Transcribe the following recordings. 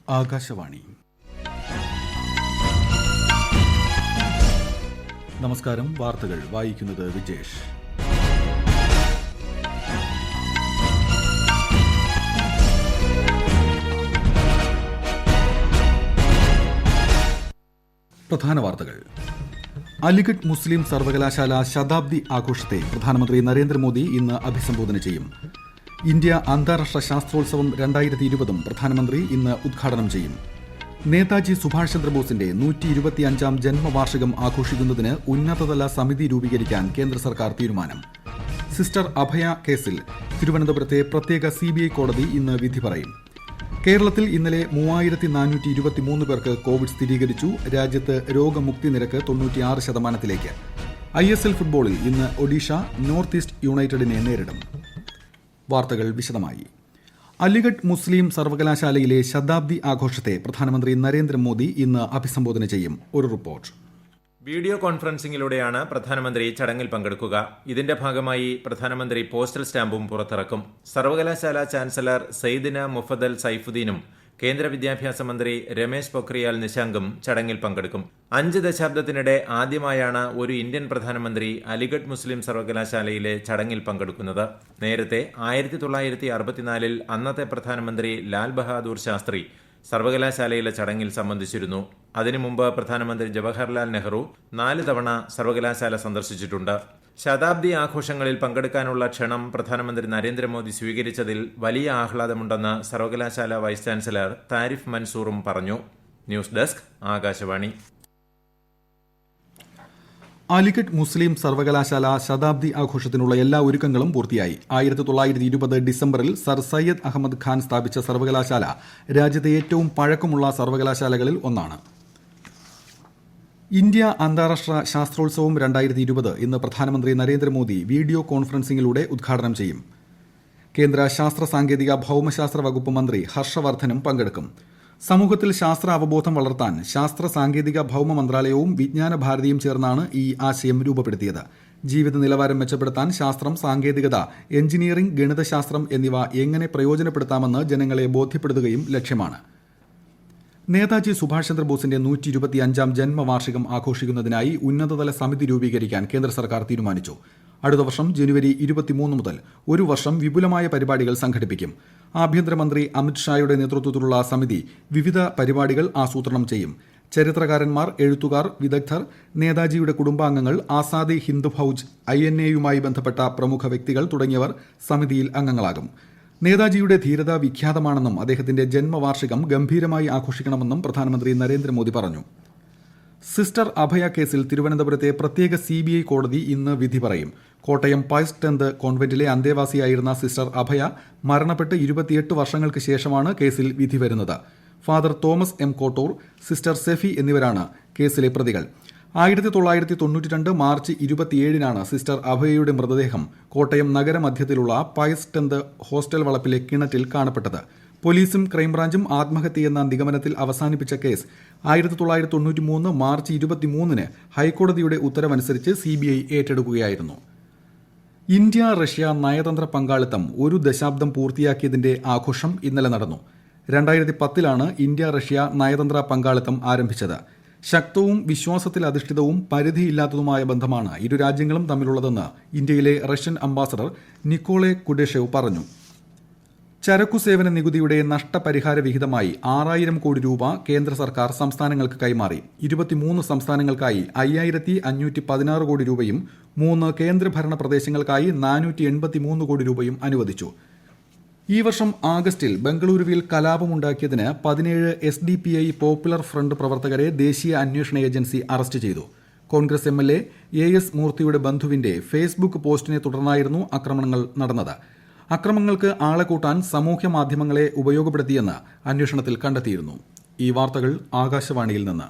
ആകാശവാണി. നമസ്കാരം. വാർത്തകൾ വായിക്കുന്നത് വിജേഷ്. പ്രധാന വാർത്തകൾ. അലിഗഡ് മുസ്ലിം സർവകലാശാല ശതാബ്ദി ആഘോഷത്തെ പ്രധാനമന്ത്രി നരേന്ദ്രമോദി ഇന്ന് അഭിസംബോധന ചെയ്യും. ഇന്ത്യ അന്താരാഷ്ട്ര ശാസ്ത്രോത്സവം 2020 പ്രധാനമന്ത്രി ഇന്ന് ഉദ്ഘാടനം ചെയ്യും. നേതാജി സുഭാഷ് ചന്ദ്രബോസിന്റെ 125ാം ജന്മവാർഷികം ആഘോഷിക്കുന്നതിന് ഉന്നതതല സമിതി രൂപീകരിക്കാൻ കേന്ദ്ര സർക്കാർ തീരുമാനം. സിസ്റ്റർ അഭയ കേസിൽ തിരുവനന്തപുരത്തെ പ്രത്യേക CBI കോടതി ഇന്ന് വിധി പറയും. കേരളത്തിൽ ഇന്നലെ 3423 പേർക്ക് കോവിഡ് സ്ഥിരീകരിച്ചു. രാജ്യത്ത് രോഗമുക്തി നിരക്ക് 96%. ISL ഫുട്ബോളിൽ ഇന്ന് ഒഡീഷ നോർത്ത് ഈസ്റ്റ് യുണൈറ്റഡിനെ നേരിടും. വാർത്തകൾ വിശദമായി. അലിഗഡ് മുസ്ലിം സർവകലാശാലയിലെ ശതാബ്ദി ആഘോഷത്തെ പ്രധാനമന്ത്രി നരേന്ദ്രമോദി ഇന്ന് അഭിസംബോധന ചെയ്യും. ഒരു റിപ്പോർട്ട്. വീഡിയോ കോൺഫറൻസിംഗിലൂടെയാണ് പ്രധാനമന്ത്രി ചടങ്ങിൽ പങ്കെടുക്കുക. ഇതിന്റെ ഭാഗമായി പ്രധാനമന്ത്രി പോസ്റ്റൽ സ്റ്റാമ്പും പുറത്തിറക്കും. സർവകലാശാല ചാൻസലർ സയ്യിദ്ന മുഫദ്ദൽ സൈഫുദ്ദീനും കേന്ദ്ര വിദ്യാഭ്യാസ മന്ത്രി രമേശ് പൊഖ്രിയാൽ നിശാങ്കും ചടങ്ങിൽ പങ്കെടുക്കും. 5 ദശാബ്ദത്തിനിടെ ആദ്യമായാണ് ഒരു ഇന്ത്യൻ പ്രധാനമന്ത്രി അലിഗഡ് മുസ്ലിം സർവകലാശാലയിലെ ചടങ്ങിൽ പങ്കെടുക്കുന്നത്. നേരത്തെ 1964 അന്നത്തെ പ്രധാനമന്ത്രി ലാൽ ബഹാദൂർ ശാസ്ത്രി സർവകലാശാലയിലെ ചടങ്ങിൽ സംബന്ധിച്ചിരുന്നു. അതിനു മുമ്പ് പ്രധാനമന്ത്രി ജവഹർലാൽ നെഹ്റു 4 തവണ സർവകലാശാല സന്ദർശിച്ചിട്ടുണ്ട്. ശതാബ്ദി ആഘോഷങ്ങളിൽ പങ്കെടുക്കാനുള്ള ക്ഷണം പ്രധാനമന്ത്രി നരേന്ദ്രമോദി സ്വീകരിച്ചതിൽ വലിയ ആഹ്ലാദമുണ്ടെന്ന് സർവകലാശാല വൈസ് ചാൻസലർ താരിഫ് മൻസൂറും പറഞ്ഞു. News desk, Akashvani. അലിഗഡ് മുസ്ലിം സർവകലാശാല ശതാബ്ദി ആഘോഷത്തിനുള്ള എല്ലാ ഒരുക്കങ്ങളും പൂർത്തിയായി. 1920 ഡിസംബറിൽ സർ സയ്യദ് അഹമ്മദ് ഖാൻ സ്ഥാപിച്ച സർവകലാശാല രാജ്യത്തെ ഏറ്റവും പഴക്കമുള്ള സർവകലാശാലകളിൽ ഒന്നാണ്. ഇന്ത്യ അന്താരാഷ്ട്ര ശാസ്ത്രോത്സവം 2020 ഇന്ന് പ്രധാനമന്ത്രി നരേന്ദ്രമോദി വീഡിയോ കോൺഫറൻസിംഗിലൂടെ ഉദ്ഘാടനം ചെയ്യും. കേന്ദ്ര ശാസ്ത്ര സാങ്കേതിക ഭൌമശാസ്ത്ര വകുപ്പ് മന്ത്രി ഹർഷവർദ്ധനും പങ്കെടുക്കും. സമൂഹത്തിൽ ശാസ്ത്ര അവബോധം വളർത്താൻ ശാസ്ത്ര സാങ്കേതിക ഭൌമ മന്ത്രാലയവും വിജ്ഞാന ഭാരതിയും ചേർന്നാണ് ഈ ആശയം രൂപപ്പെടുത്തിയത്. ജീവിത നിലവാരം മെച്ചപ്പെടുത്താൻ ശാസ്ത്രം, സാങ്കേതികത, എഞ്ചിനീയറിംഗ്, ഗണിതശാസ്ത്രം എന്നിവ എങ്ങനെ പ്രയോജനപ്പെടുത്താമെന്ന് ജനങ്ങളെ ബോധ്യപ്പെടുത്തുകയും ലക്ഷ്യമാണ്. നേതാജി സുഭാഷ് ചന്ദ്രബോസിന്റെ 125ാം ജന്മവാർഷികം ആഘോഷിക്കുന്നതിനായി ഉന്നതതല സമിതി രൂപീകരിക്കാൻ കേന്ദ്ര സർക്കാർ തീരുമാനിച്ചു. അടുത്ത വർഷം ജനുവരി 23 മുതൽ ഒരു വർഷം വിപുലമായ പരിപാടികൾ സംഘടിപ്പിക്കും. ആഭ്യന്തരമന്ത്രി അമിത്ഷായുടെ നേതൃത്വത്തിലുള്ള സമിതി വിവിധ പരിപാടികൾ ആസൂത്രണം ചെയ്യും. ചരിത്രകാരന്മാർ, എഴുത്തുകാർ, വിദഗ്ധർ, നേതാജിയുടെ കുടുംബാംഗങ്ങൾ, ആസാദി ഹിന്ദ് ഫൌജ്, INA-യുമായി ബന്ധപ്പെട്ട പ്രമുഖ വ്യക്തികൾ തുടങ്ങിയവർ സമിതിയിൽ അംഗങ്ങളാകും. നേതാജിയുടെ ധീരത വിഖ്യാതമാണെന്നും അദ്ദേഹത്തിന്റെ ജന്മവാർഷികം ഗംഭീരമായി ആഘോഷിക്കണമെന്നും പ്രധാനമന്ത്രി നരേന്ദ്രമോദി പറഞ്ഞു. സിസ്റ്റർ അഭയ കേസിൽ തിരുവനന്തപുരത്തെ പ്രത്യേക CBI കോടതി ഇന്ന് വിധി പറയും. കോട്ടയം പൈസ് 10th കോൺവെന്റിലെ അന്തേവാസിയായിരുന്ന സിസ്റ്റർ അഭയ മരണപ്പെട്ട് 28 വർഷങ്ങൾക്ക് ശേഷമാണ് കേസിൽ വിധി വരുന്നത്. Father Thomas M. Kottoor, sister Sephy എന്നിവരാണ് കേസിലെ പ്രതികൾ. 1992 മാർച്ച് 27-നാണ് സിസ്റ്റർ അഭയയുടെ മൃതദേഹം കോട്ടയം നഗരമധ്യത്തിലുള്ള പൈസ് 10th ഹോസ്റ്റൽ വളപ്പിലെ കിണറ്റിൽ കാണപ്പെട്ടത്. പോലീസും ക്രൈംബ്രാഞ്ചും ആത്മഹത്യയെന്ന നിഗമനത്തിൽ അവസാനിപ്പിച്ച കേസ് 1993 മാർച്ച് 23-ന് ഹൈക്കോടതിയുടെ ഉത്തരവനുസരിച്ച് CBI ഏറ്റെടുക്കുകയായിരുന്നു. ഇന്ത്യ റഷ്യ നയതന്ത്ര പങ്കാളിത്തം 1 ദശാബ്ദം പൂർത്തിയാക്കിയതിന്റെ ആഘോഷം ഇന്നലെ നടന്നു. 2010-ലാണ് ഇന്ത്യ റഷ്യ നയതന്ത്ര പങ്കാളിത്തം ആരംഭിച്ചത്. ശക്തവും വിശ്വാസത്തിലധിഷ്ഠിതവും പരിധിയില്ലാത്തതുമായ ബന്ധമാണ് ഇരു രാജ്യങ്ങളും തമ്മിലുള്ളതെന്ന് ഇന്ത്യയിലെ റഷ്യൻ അംബാസഡർ നിക്കോളെ കുഡേഷേവ് പറഞ്ഞു. ചരക്കു സേവന നികുതിയുടെ നഷ്ടപരിഹാര വിഹിതമായി 6000 കോടി രൂപ കേന്ദ്ര സർക്കാർ സംസ്ഥാനങ്ങൾക്ക് കൈമാറി. 23 സംസ്ഥാനങ്ങൾക്കായി 5516 കോടി രൂപയും 3 കേന്ദ്രഭരണ പ്രദേശങ്ങൾക്കായി 483 കോടി രൂപയും അനുവദിച്ചു. ഈ വർഷം ആഗസ്റ്റിൽ ബംഗളൂരുവിൽ കലാപമുണ്ടാക്കിയതിന് 17 SDPI പോപ്പുലർ ഫ്രണ്ട് പ്രവർത്തകരെ ദേശീയ അന്വേഷണ ഏജൻസി അറസ്റ്റ് ചെയ്തു. കോൺഗ്രസ് MLA AS മൂർത്തിയുടെ ബന്ധുവിന്റെ ഫേസ്ബുക്ക് പോസ്റ്റിനെ തുടർന്നായിരുന്നു ആക്രമണങ്ങൾ നടന്നത്. അക്രമങ്ങൾക്ക് ആളെ കൂട്ടാൻ സാമൂഹ്യ മാധ്യമങ്ങളെ ഉപയോഗപ്പെടുത്തിയെന്ന് അന്വേഷണത്തിൽ കണ്ടെത്തിയിരുന്നു. ഈ വാർത്തകൾ ആകാശവാണിയിൽ നിന്ന്.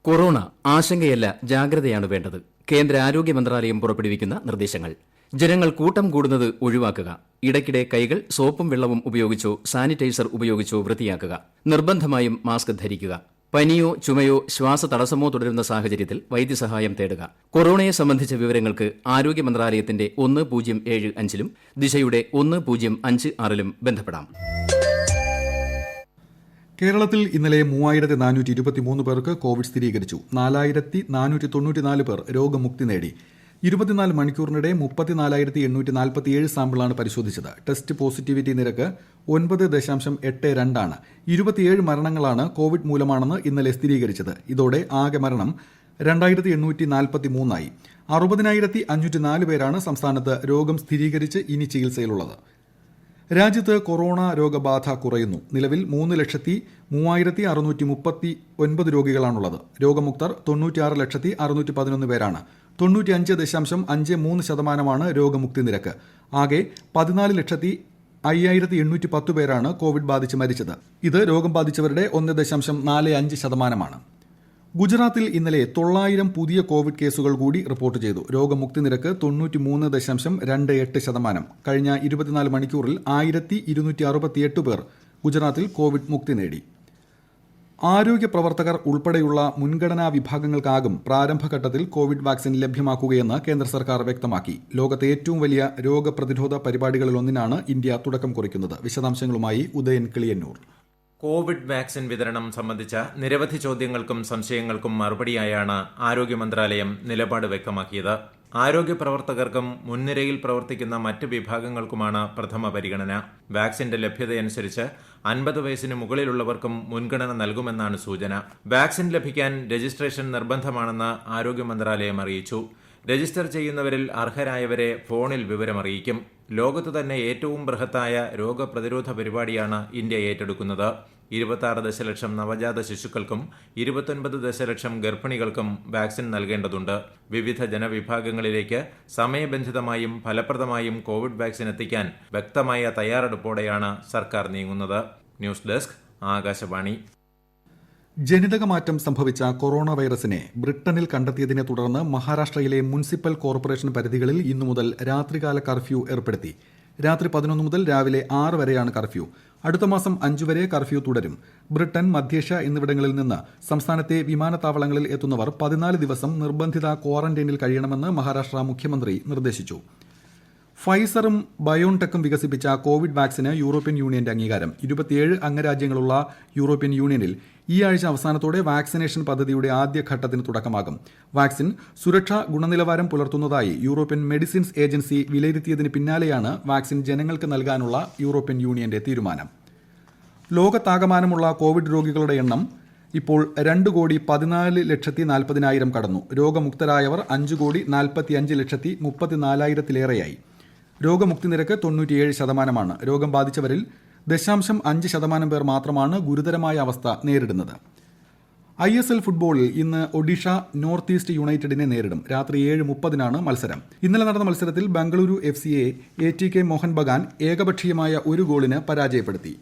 കൊറോണ ആശങ്കയല്ല, ജാഗ്രതയാണ് വേണ്ടത്. കേന്ദ്ര ആരോഗ്യ മന്ത്രാലയം പുറപ്പെടുവിക്കുന്ന നിർദ്ദേശങ്ങൾ. ജനങ്ങൾ കൂട്ടം കൂടുന്നത് ഒഴിവാക്കുക. ഇടയ്ക്കിടെ കൈകൾ സോപ്പും വെള്ളവും ഉപയോഗിച്ചോ സാനിറ്റൈസർ ഉപയോഗിച്ചോ വൃത്തിയാക്കുക. നിർബന്ധമായും മാസ്ക് ധരിക്കുക. പനിയോ ചുമയോ ശ്വാസതടസ്സമോ തുടരുന്ന സാഹചര്യത്തിൽ വൈദ്യസഹായം തേടുക. കൊറോണയെ സംബന്ധിച്ച വിവരങ്ങൾക്ക് ആരോഗ്യ മന്ത്രാലയത്തിന്റെ 1075-ലും ദിശയുടെ 1056-ലും ബന്ധപ്പെടാം. കേരളത്തിൽ ഇന്നലെ 3423 പേർക്ക് കോവിഡ് സ്ഥിരീകരിച്ചു. 4494 പേർ രോഗമുക്തി നേടി. 24 മണിക്കൂറിനിടെ 34,847 സാമ്പിളാണ് പരിശോധിച്ചത്. ടെസ്റ്റ് പോസിറ്റിവിറ്റി നിരക്ക് 9.82 ആണ്. 27 മരണങ്ങളാണ് കോവിഡ് മൂലമാണെന്ന് ഇന്നലെ സ്ഥിരീകരിച്ചത്. ഇതോടെ ആകെ മരണം 2843 ആയി. 60,504 പേരാണ് സംസ്ഥാനത്ത് രോഗം സ്ഥിരീകരിച്ച് ഇനി ചികിത്സയിലുള്ളത്. രാജ്യത്ത് കൊറോണ രോഗബാധ കുറയുന്നു. നിലവിൽ 3,03,639 രോഗികളാണുള്ളത്. രോഗമുക്തർ 96,611 പേരാണ്. 95.53% രോഗമുക്തി നിരക്ക്. ആകെ 14,05,810 പേരാണ് കോവിഡ് ബാധിച്ച് മരിച്ചത്. ഇത് രോഗം ബാധിച്ചവരുടെ 1.45%. ഗുജറാത്തിൽ ഇന്നലെ 900 പുതിയ കോവിഡ് കേസുകൾ കൂടി റിപ്പോർട്ട് ചെയ്തു. രോഗമുക്തി നിരക്ക് 93.28%. കഴിഞ്ഞ 24 മണിക്കൂറിൽ 1268 പേർ ഗുജറാത്തിൽ കോവിഡ് മുക്തി നേടി. ആരോഗ്യ പ്രവർത്തകർ ഉൾപ്പെടെയുള്ള മുൻഗണനാ വിഭാഗങ്ങൾക്കാകും പ്രാരംഭഘട്ടത്തിൽ കോവിഡ് വാക്സിൻ ലഭ്യമാക്കുകയെന്ന് കേന്ദ്ര സർക്കാർ വ്യക്തമാക്കി. ലോകത്തെ ഏറ്റവും വലിയ രോഗപ്രതിരോധ പരിപാടികളിലൊന്നിനാണ് ഇന്ത്യ തുടക്കം കുറിക്കുന്നത്. വിശദാംശങ്ങളുമായി ഉദയൻ കിളിയന്നൂർ. കോവിഡ് വാക്സിൻ വിതരണം സംബന്ധിച്ച നിരവധി ചോദ്യങ്ങൾക്കും സംശയങ്ങൾക്കും മറുപടിയായാണ് ആരോഗ്യ മന്ത്രാലയം നിലപാട് വ്യക്തമാക്കിയത്. ആരോഗ്യ പ്രവർത്തകർക്കും മുൻനിരയിൽ പ്രവർത്തിക്കുന്ന മറ്റ് വിഭാഗങ്ങൾക്കുമാണ് പ്രഥമ പരിഗണന. വാക്സിന്റെ ലഭ്യതയനുസരിച്ച് 50 വയസ്സിന് മുകളിലുള്ളവർക്കും മുൻഗണന നൽകുമെന്നാണ് സൂചന. വാക്സിൻ ലഭിക്കാൻ രജിസ്ട്രേഷൻ നിർബന്ധമാണെന്ന് ആരോഗ്യ മന്ത്രാലയം അറിയിച്ചു. രജിസ്റ്റർ ചെയ്യുന്നവരിൽ അർഹരായവരെ ഫോണിൽ വിവരമറിയിക്കും. ലോകത്ത് തന്നെ ഏറ്റവും ബൃഹത്തായ രോഗപ്രതിരോധ പരിപാടിയാണ് ഇന്ത്യ ഏറ്റെടുക്കുന്നത്. 26 ദശലക്ഷം നവജാത ശിശുക്കൾക്കും 29 ദശലക്ഷം ഗർഭിണികൾക്കും വാക്സിൻ നൽകേണ്ടതുണ്ട്. വിവിധ ജനവിഭാഗങ്ങളിലേക്ക് സമയബന്ധിതമായും ഫലപ്രദമായും കോവിഡ് വാക്സിൻ എത്തിക്കാൻ വ്യക്തമായ തയ്യാറെടുപ്പോടെയാണ് സർക്കാർ നീങ്ങുന്നത്. News desk, Akashvani. ജനിതകമാറ്റം സംഭവിച്ച കൊറോണ വൈറസിനെ ബ്രിട്ടനിൽ കണ്ടെത്തിയതിനെ തുടർന്ന് മഹാരാഷ്ട്രയിലെ മുനിസിപ്പൽ കോർപ്പറേഷൻ പരിധികളിൽ ഇന്നു മുതൽ രാത്രികാല കർഫ്യൂ ഏർപ്പെടുത്തി. രാത്രി 11 മുതൽ രാവിലെ 6 വരെയാണ് കർഫ്യൂ. അടുത്ത മാസം 5 വരെ കർഫ്യൂ തുടരും. ബ്രിട്ടൻ, മധ്യേഷ്യ എന്നിവിടങ്ങളിൽ നിന്ന് സംസ്ഥാനത്തെ വിമാനത്താവളങ്ങളിൽ എത്തുന്നവർ 14 ദിവസം നിർബന്ധിത ക്വാറന്റൈനിൽ കഴിയണമെന്ന് മഹാരാഷ്ട്ര മുഖ്യമന്ത്രി നിർദ്ദേശിച്ചു. ഫൈസറും ബയോൺടെക്കും വികസിപ്പിച്ച കോവിഡ് വാക്സിന് യൂറോപ്യൻ യൂണിയന്റെ അംഗീകാരം. 27 അംഗരാജ്യങ്ങളുള്ള യൂറോപ്യൻ യൂണിയനിൽ ഈ ആഴ്ച അവസാനത്തോടെ വാക്സിനേഷൻ പദ്ധതിയുടെ ആദ്യഘട്ടത്തിന് തുടക്കമാകും. വാക്സിൻ സുരക്ഷാ ഗുണനിലവാരം പുലർത്തുന്നതായി യൂറോപ്യൻ മെഡിസിൻസ് ഏജൻസി വിലയിരുത്തിയതിന് പിന്നാലെയാണ് വാക്സിൻ ജനങ്ങൾക്ക് നൽകാനുള്ള യൂറോപ്യൻ യൂണിയന്റെ തീരുമാനം. ലോകത്താകമാനമുള്ള കോവിഡ് രോഗികളുടെ എണ്ണം ഇപ്പോൾ 2,14,40,000 കടന്നു. രോഗമുക്തരായവർ 5,45,34,000-ലേറെയായി. രോഗമുക്തി നിരക്ക് 97%. രോഗം ബാധിച്ചവരിൽ 0.5% പേർ മാത്രമാണ് ഗുരുതരമായ അവസ്ഥ നേരിടുന്നത്. ISL ഫുട്ബോളിൽ ഇന്ന് ഒഡീഷ നോർത്ത് ഈസ്റ്റ് യുണൈറ്റഡിനെ നേരിടും. രാത്രി 7:30 മത്സരം. ഇന്നലെ നടന്ന മത്സരത്തിൽ ബംഗളൂരു FCയെ ATK മോഹൻ ബഗാൻ ഏകപക്ഷീയമായ 1 ഗോളിന് പരാജയപ്പെടുത്തി.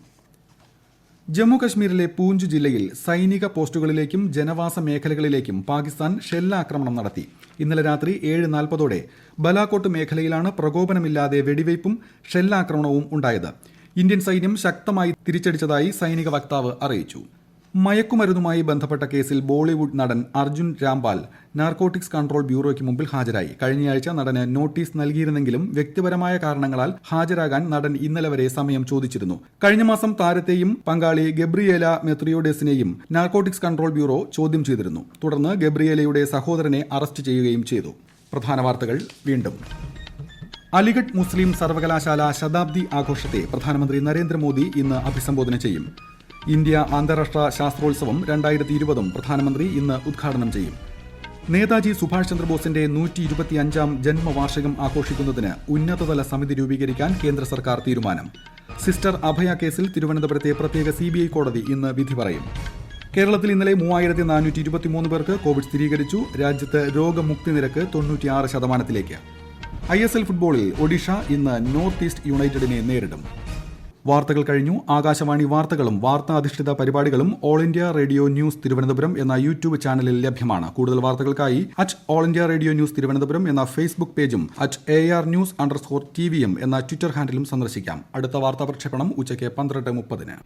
ജമ്മു കശ്മീരിലെ പൂഞ്ച് ജില്ലയിൽ സൈനിക പോസ്റ്റുകളിലേക്കും ജനവാസ മേഖലകളിലേക്കും പാകിസ്ഥാൻ ഷെല്ലാക്രമണം നടത്തി. ഇന്നലെ രാത്രി 7:40 ബലാക്കോട്ട് മേഖലയിലാണ് പ്രകോപനമില്ലാതെ വെടിവയ്പും ഷെല്ലാക്രമണവും ഉണ്ടായത്. ഇന്ത്യൻ സൈന്യം ശക്തമായി തിരിച്ചടിച്ചതായി സൈനിക വക്താവ് അറിയിച്ചു. മയക്കുമരുന്നുമായി ബന്ധപ്പെട്ട കേസിൽ ബോളിവുഡ് നടൻ അർജുൻ രാംപാൽ നാർക്കോട്ടിക്സ് കൺട്രോൾ ബ്യൂറോയ്ക്ക് മുമ്പിൽ ഹാജരായി. കഴിഞ്ഞയാഴ്ച നടന് നോട്ടീസ് നൽകിയിരുന്നെങ്കിലും വ്യക്തിപരമായ കാരണങ്ങളാൽ ഹാജരാകാൻ നടൻ ഇന്നലെ വരെ സമയം ചോദിച്ചിരുന്നു. കഴിഞ്ഞ മാസം താരത്തെയും പങ്കാളി ഗബ്രിയേല മെത്രിയോഡേസിനെയും നാർക്കോട്ടിക്സ് കൺട്രോൾ ബ്യൂറോ ചോദ്യം ചെയ്തിരുന്നു. തുടർന്ന് ഗബ്രിയേലയുടെ സഹോദരനെ അറസ്റ്റ് ചെയ്യുകയും ചെയ്തു. പ്രധാന വാർത്തകൾ വീണ്ടും. അലിഗഡ് മുസ്ലിം സർവകലാശാല ശതാബ്ദി ആഘോഷത്തെ പ്രധാനമന്ത്രി നരേന്ദ്രമോദി ഇന്ന് അഭിസംബോധന ചെയ്യും. ഇന്ത്യ അന്താരാഷ്ട്ര ശാസ്ത്രോത്സവം 2020 പ്രധാനമന്ത്രി ഇന്ന് ഉദ്ഘാടനം ചെയ്യും. നേതാജി സുഭാഷ് ചന്ദ്രബോസിന്റെ 125ാം ജന്മവാർഷികം ആഘോഷിക്കുന്നതിന് ഉന്നതതല സമിതി രൂപീകരിക്കാൻ കേന്ദ്ര സർക്കാർ തീരുമാനം. സിസ്റ്റർ അഭയ കേസിൽ തിരുവനന്തപുരത്തെ പ്രത്യേക CBI കോടതി ഇന്ന് വിധി പറയും. കേരളത്തിൽ ഇന്നലെ 3423 പേർക്ക് കോവിഡ് സ്ഥിരീകരിച്ചു. രാജ്യത്ത് രോഗമുക്തി നിരക്ക് 96%. ISL ഫുട്ബോളിൽ ഒഡീഷ ഇന്ന് നോർത്ത് ഈസ്റ്റ് യുണൈറ്റഡിനെ നേരിടും. വാർത്തകൾ കഴിഞ്ഞു. ആകാശവാണി വാർത്തകളും വാർത്താധിഷ്ഠിത പരിപാടികളും all India radio news Thiruvananthapuram എന്ന യൂട്യൂബ് ചാനലിൽ ലഭ്യമാണ്. കൂടുതൽ വാർത്തകൾക്കായി @all India radio news Thiruvananthapuram എന്ന ഫേസ്ബുക്ക് പേജും @AR_News_TVM എന്ന ട്വിറ്റർ ഹാൻഡിലും സന്ദർശിക്കാം. അടുത്ത വാർത്താ പ്രക്ഷേപണം ഉച്ചയ്ക്ക് 12:30.